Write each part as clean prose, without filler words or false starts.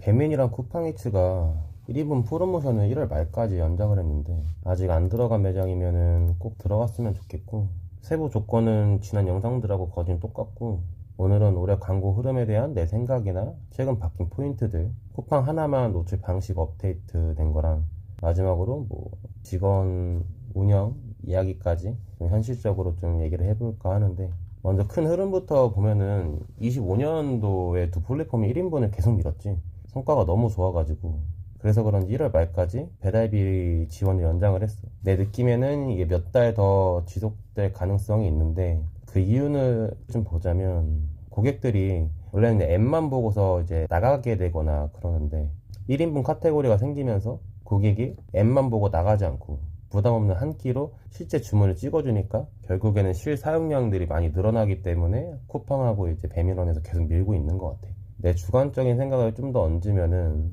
배민이랑 쿠팡이츠가 1인분 프로모션을 1월 말까지 연장을 했는데 아직 안 들어간 매장이면은 꼭 들어갔으면 좋겠고, 세부 조건은 지난 영상들하고 거진 똑같고, 오늘은 올해 광고 흐름에 대한 내 생각이나 최근 바뀐 포인트들, 쿠팡 하나만 노출 방식 업데이트 된 거랑, 마지막으로 직원 운영 이야기까지 좀 현실적으로 좀 얘기를 해볼까 하는데, 먼저 큰 흐름부터 보면은 25년도에 두 플랫폼이 1인분을 계속 밀었지. 성과가 너무 좋아가지고, 그래서 그런지 1월 말까지 배달비 지원을 연장을 했어. 내 느낌에는 이게 몇 달 더 지속될 가능성이 있는데, 그 이유는 좀 보자면, 고객들이 원래는 앱만 보고서 이제 나가게 되거나 그러는데, 1인분 카테고리가 생기면서 고객이 앱만 보고 나가지 않고 부담 없는 한 끼로 실제 주문을 찍어주니까 결국에는 실사용량들이 많이 늘어나기 때문에 쿠팡하고 이제 배민원에서 계속 밀고 있는 것 같아. 내 주관적인 생각을 좀 더 얹으면은,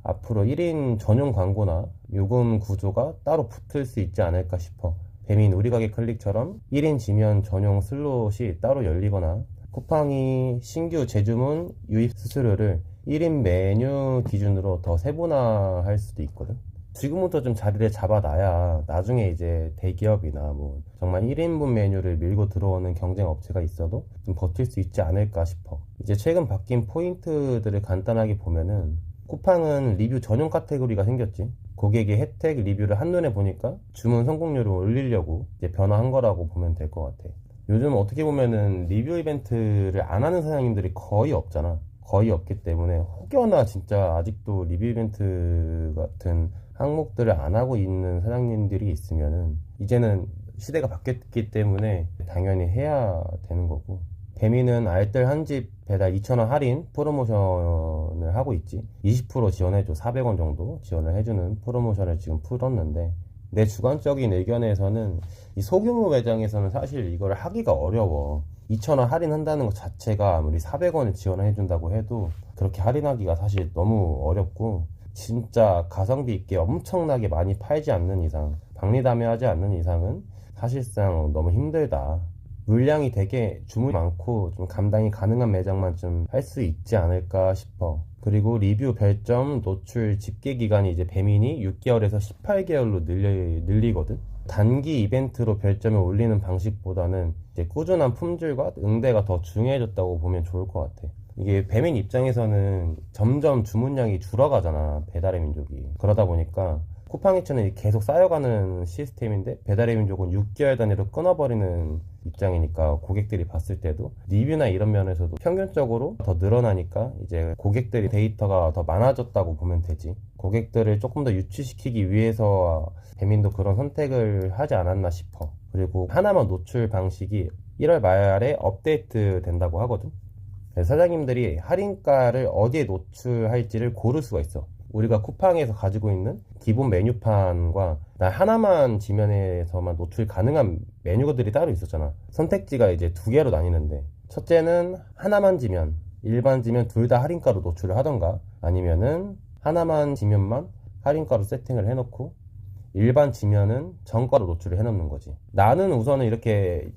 앞으로 1인 전용 광고나 요금 구조가 따로 붙을 수 있지 않을까 싶어. 배민 우리 가게 클릭처럼 1인 지면 전용 슬롯이 따로 열리거나, 쿠팡이 신규 재주문 유입 수수료를 1인 메뉴 기준으로 더 세분화할 수도 있거든. 지금부터 좀 자리를 잡아놔야 나중에 이제 대기업이나 정말 1인분 메뉴를 밀고 들어오는 경쟁 업체가 있어도 좀 버틸 수 있지 않을까 싶어. 이제 최근 바뀐 포인트들을 간단하게 보면은, 쿠팡은 리뷰 전용 카테고리가 생겼지. 고객의 혜택 리뷰를 한눈에 보니까 주문 성공률을 올리려고 이제 변화한 거라고 보면 될 것 같아. 요즘 어떻게 보면은 리뷰 이벤트를 안 하는 사장님들이 거의 없잖아. 거의 없기 때문에 혹여나 진짜 아직도 리뷰 이벤트 같은 항목들을 안 하고 있는 사장님들이 있으면은, 이제는 시대가 바뀌었기 때문에 당연히 해야 되는 거고, 배민은 알뜰 한 집 배달 2,000원 할인 프로모션을 하고 있지. 20% 지원해줘. 400원 정도 지원을 해주는 프로모션을 지금 풀었는데, 내 주관적인 의견에서는 이 소규모 매장에서는 사실 이걸 하기가 어려워. 2,000원 할인한다는 것 자체가 아무리 400원을 지원해준다고 해도 그렇게 할인하기가 사실 너무 어렵고, 진짜 가성비 있게 엄청나게 많이 팔지 않는 이상, 박리담회하지 않는 이상은 사실상 너무 힘들다. 물량이 되게 주문이 많고 좀 감당이 가능한 매장만 좀 할 수 있지 않을까 싶어. 그리고 리뷰 별점 노출 집계 기간이 이제 배민이 6개월에서 18개월로 늘리거든. 단기 이벤트로 별점을 올리는 방식보다는 이제 꾸준한 품질과 응대가 더 중요해졌다고 보면 좋을 것 같아. 이게 배민 입장에서는 점점 주문량이 줄어가잖아, 배달의 민족이. 그러다 보니까 쿠팡이츠는 계속 쌓여가는 시스템인데, 배달의 민족은 6개월 단위로 끊어버리는 입장이니까 고객들이 봤을 때도 리뷰나 이런 면에서도 평균적으로 더 늘어나니까 이제 고객들이 데이터가 더 많아졌다고 보면 되지. 고객들을 조금 더 유치시키기 위해서 배민도 그런 선택을 하지 않았나 싶어. 그리고 하나만 노출 방식이 1월 말에 업데이트 된다고 하거든. 사장님들이 할인가를 어디에 노출할지를 고를 수가 있어. 우리가 쿠팡에서 가지고 있는 기본 메뉴판과 나 하나만 지면에서만 노출 가능한 메뉴들이 따로 있었잖아. 선택지가 이제 두 개로 나뉘는데, 첫째는 하나만 지면, 일반 지면 둘 다 할인가로 노출을 하던가, 아니면은 하나만 지면만 할인가로 세팅을 해놓고 일반 지면은 정가로 노출을 해놓는 거지. 나는 우선은 이렇게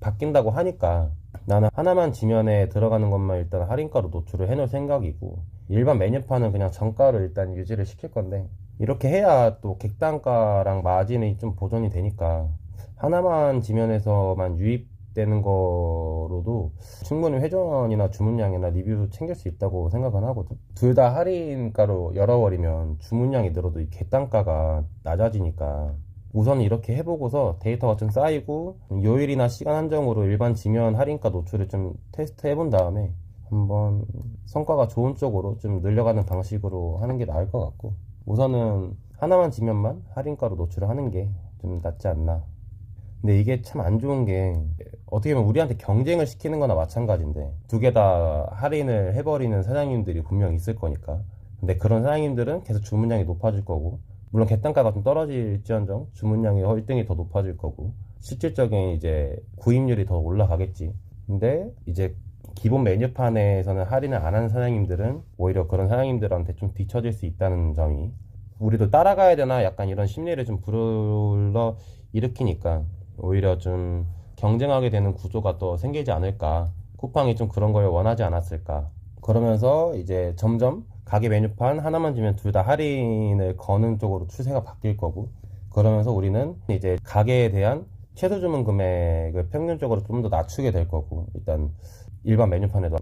바뀐다고 하니까 나는 하나만 지면에 들어가는 것만 일단 할인가로 노출을 해놓을 생각이고, 일반 메뉴판은 그냥 정가로 일단 유지를 시킬 건데, 이렇게 해야 또 객단가랑 마진이 좀 보존이 되니까 하나만 지면에서만 유입되는 거로도 충분히 회전이나 주문량이나 리뷰도 챙길 수 있다고 생각은 하거든. 둘 다 할인가로 열어버리면 주문량이 늘어도 이 객단가가 낮아지니까, 우선 이렇게 해보고서 데이터가 좀 쌓이고 요일이나 시간 한정으로 일반 지면 할인가 노출을 좀 테스트 해본 다음에 한번 성과가 좋은 쪽으로 좀 늘려가는 방식으로 하는 게 나을 것 같고, 우선은 하나만 지면만 할인가로 노출을 하는 게 좀 낫지 않나. 근데 이게 참 안 좋은 게, 어떻게 보면 우리한테 경쟁을 시키는 거나 마찬가지인데, 두 개 다 할인을 해버리는 사장님들이 분명 있을 거니까. 근데 그런 사장님들은 계속 주문량이 높아질 거고, 물론 객단가가 좀 떨어질지언정 주문량이 월등히 더 높아질 거고, 실질적인 이제 구입률이 더 올라가겠지. 근데 이제 기본 메뉴판에서는 할인을 안 하는 사장님들은 오히려 그런 사장님들한테 좀 뒤처질 수 있다는 점이, 우리도 따라가야 되나 약간 이런 심리를 좀 불러 일으키니까 오히려 좀 경쟁하게 되는 구조가 또 생기지 않을까. 쿠팡이 좀 그런 걸 원하지 않았을까. 그러면서 이제 점점 가게 메뉴판 하나만 주면 둘 다 할인을 거는 쪽으로 추세가 바뀔 거고, 그러면서 우리는 이제 가게에 대한 최소 주문 금액을 평균적으로 좀 더 낮추게 될 거고, 일단 일반 메뉴판에도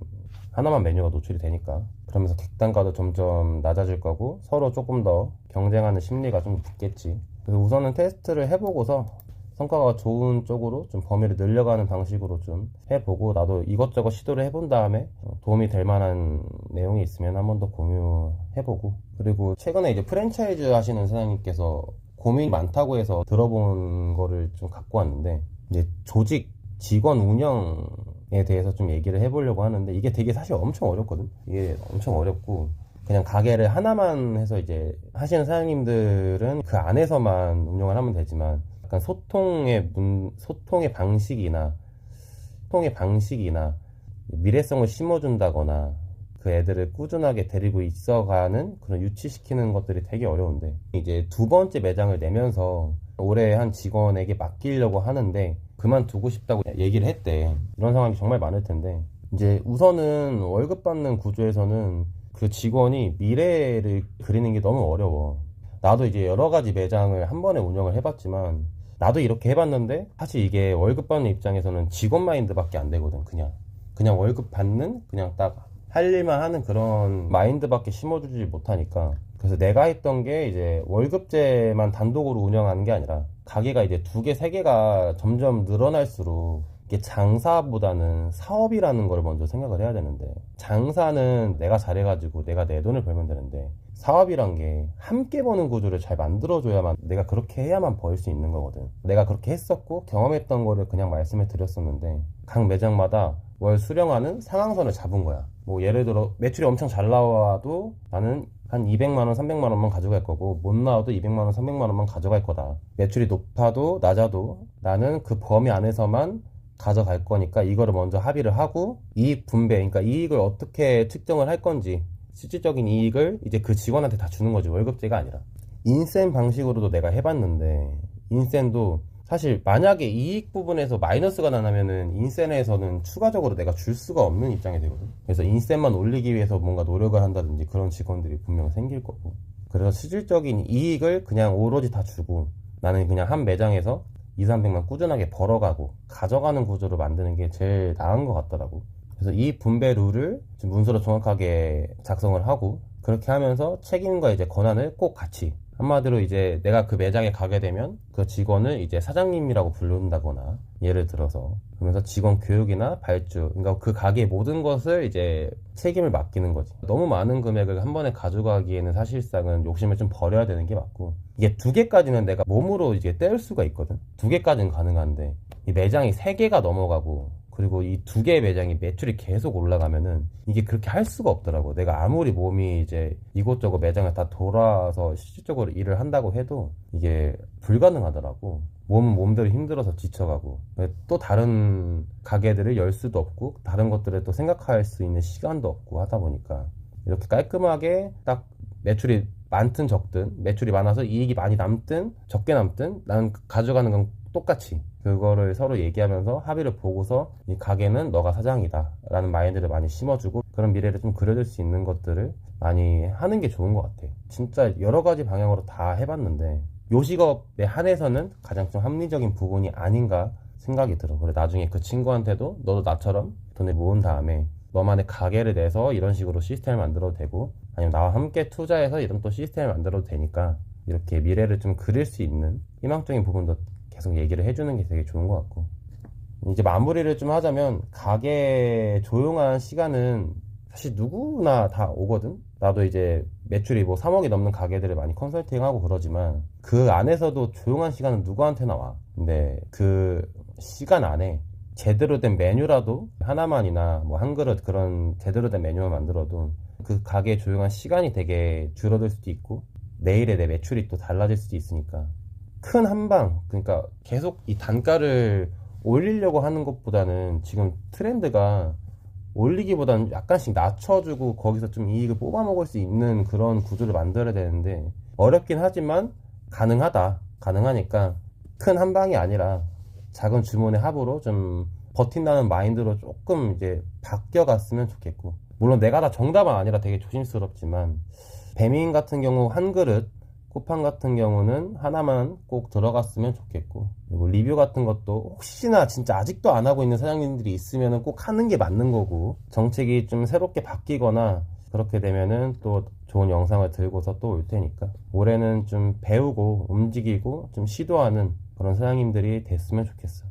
하나만 메뉴가 노출이 되니까, 그러면서 객단가도 점점 낮아질 거고 서로 조금 더 경쟁하는 심리가 좀 붙겠지. 그래서 우선은 테스트를 해보고서 성과가 좋은 쪽으로 좀 범위를 늘려가는 방식으로 좀 해보고, 나도 이것저것 시도를 해본 다음에 도움이 될 만한 내용이 있으면 한 번 더 공유해보고, 그리고 최근에 이제 프랜차이즈 하시는 사장님께서 고민이 많다고 해서 들어본 거를 좀 갖고 왔는데, 이제 조직 직원 운영에 대해서 좀 얘기를 해보려고 하는데, 이게 되게 사실 엄청 어렵거든. 이게 엄청 어렵고, 그냥 가게를 하나만 해서 이제 하시는 사장님들은 그 안에서만 운영을 하면 되지만, 약간 소통의 방식이나 미래성을 심어준다거나 그 애들을 꾸준하게 데리고 있어가는 그런 유치시키는 것들이 되게 어려운데, 이제 두 번째 매장을 내면서 올해 한 직원에게 맡기려고 하는데 그만두고 싶다고 얘기를 했대. 이런 상황이 정말 많을 텐데, 이제 우선은 월급 받는 구조에서는 그 직원이 미래를 그리는 게 너무 어려워. 나도 이제 여러 가지 매장을 한 번에 운영을 해봤지만, 나도 이렇게 해봤는데 사실 이게 월급 받는 입장에서는 직원 마인드밖에 안 되거든. 그냥 월급 받는, 그냥 딱 할 일만 하는 그런 마인드밖에 심어주지 못하니까. 그래서 내가 했던 게 이제 월급제만 단독으로 운영하는 게 아니라, 가게가 이제 두 개, 세 개가 점점 늘어날수록 이게 장사보다는 사업이라는 걸 먼저 생각을 해야 되는데, 장사는 내가 잘해가지고 내가 내 돈을 벌면 되는데, 사업이란 게 함께 버는 구조를 잘 만들어줘야만, 내가 그렇게 해야만 벌 수 있는 거거든. 내가 그렇게 했었고 경험했던 거를 그냥 말씀을 드렸었는데, 각 매장마다 월 수령하는 상향선을 잡은 거야. 뭐 예를 들어 매출이 엄청 잘 나와도 나는 한 200만원, 300만원만 가져갈 거고, 못 나와도 200만원, 300만원만 가져갈 거다. 매출이 높아도 낮아도 나는 그 범위 안에서만 가져갈 거니까 이거를 먼저 합의를 하고, 이익 분배, 그러니까 이익을 어떻게 측정을 할 건지, 실질적인 이익을 이제 그 직원한테 다 주는 거지, 월급제가 아니라. 인센 방식으로도 내가 해봤는데, 인센도 사실 만약에 이익 부분에서 마이너스가 나면은 인센에서는 추가적으로 내가 줄 수가 없는 입장이 되거든. 그래서 인센만 올리기 위해서 뭔가 노력을 한다든지 그런 직원들이 분명 생길 거고, 그래서 실질적인 이익을 그냥 오로지 다 주고 나는 그냥 한 매장에서 2, 300만 꾸준하게 벌어가고 가져가는 구조를 만드는 게 제일 나은 것 같더라고. 그래서 이 분배 룰을 지금 문서로 정확하게 작성을 하고, 그렇게 하면서 책임과 이제 권한을 꼭 같이, 한마디로 이제 내가 그 매장에 가게 되면 그 직원을 이제 사장님이라고 부른다거나, 예를 들어서 그러면서 직원 교육이나 발주, 그러니까 그 가게의 모든 것을 이제 책임을 맡기는 거지. 너무 많은 금액을 한 번에 가져가기에는 사실상은 욕심을 좀 버려야 되는 게 맞고, 이게 두 개까지는 내가 몸으로 이제 뗄 수가 있거든. 두 개까지는 가능한데, 이 매장이 세 개가 넘어가고 그리고 이 두 개의 매장이 매출이 계속 올라가면은 이게 그렇게 할 수가 없더라고. 내가 아무리 몸이 이제 이곳저곳 매장을 다 돌아서 실질적으로 일을 한다고 해도 이게 불가능하더라고. 몸은 몸대로 힘들어서 지쳐가고, 또 다른 가게들을 열 수도 없고 다른 것들을 또 생각할 수 있는 시간도 없고 하다 보니까, 이렇게 깔끔하게 딱 매출이 많든 적든, 매출이 많아서 이익이 많이 남든 적게 남든 나는 가져가는 건 똑같이, 그거를 서로 얘기하면서 합의를 보고서 이 가게는 너가 사장이다 라는 마인드를 많이 심어주고, 그런 미래를 좀 그려줄 수 있는 것들을 많이 하는 게 좋은 것 같아. 진짜 여러 가지 방향으로 다 해봤는데 요식업에 한해서는 가장 좀 합리적인 부분이 아닌가 생각이 들어. 그래, 나중에 그 친구한테도 너도 나처럼 돈을 모은 다음에 너만의 가게를 내서 이런 식으로 시스템을 만들어도 되고, 아니면 나와 함께 투자해서 이런 또 시스템을 만들어도 되니까, 이렇게 미래를 좀 그릴 수 있는 희망적인 부분도 계속 얘기를 해주는 게 되게 좋은 것 같고. 이제 마무리를 좀 하자면, 가게 조용한 시간은 사실 누구나 다 오거든. 나도 이제 매출이 뭐 3억이 넘는 가게들을 많이 컨설팅하고 그러지만, 그 안에서도 조용한 시간은 누구한테나 와. 근데 그 시간 안에 제대로 된 메뉴라도 하나만이나 뭐 한 그릇 그런 제대로 된 메뉴만 만들어도 그 가게의 조용한 시간이 되게 줄어들 수도 있고, 내일의 내 매출이 또 달라질 수도 있으니까, 큰 한방, 그러니까 계속 이 단가를 올리려고 하는 것보다는 지금 트렌드가 올리기보다는 약간씩 낮춰주고 거기서 좀 이익을 뽑아 먹을 수 있는 그런 구조를 만들어야 되는데, 어렵긴 하지만 가능하니까 큰 한방이 아니라 작은 주문의 합으로 좀 버틴다는 마인드로 조금 이제 바뀌어갔으면 좋겠고, 물론 내가 다 정답은 아니라 되게 조심스럽지만, 배민 같은 경우 한 그릇, 쿠팡 같은 경우는 하나만 꼭 들어갔으면 좋겠고, 그리고 리뷰 같은 것도 혹시나 진짜 아직도 안 하고 있는 사장님들이 있으면 꼭 하는 게 맞는 거고, 정책이 좀 새롭게 바뀌거나 그렇게 되면은 또 좋은 영상을 들고서 또 올 테니까, 올해는 좀 배우고 움직이고 좀 시도하는 그런 사장님들이 됐으면 좋겠어.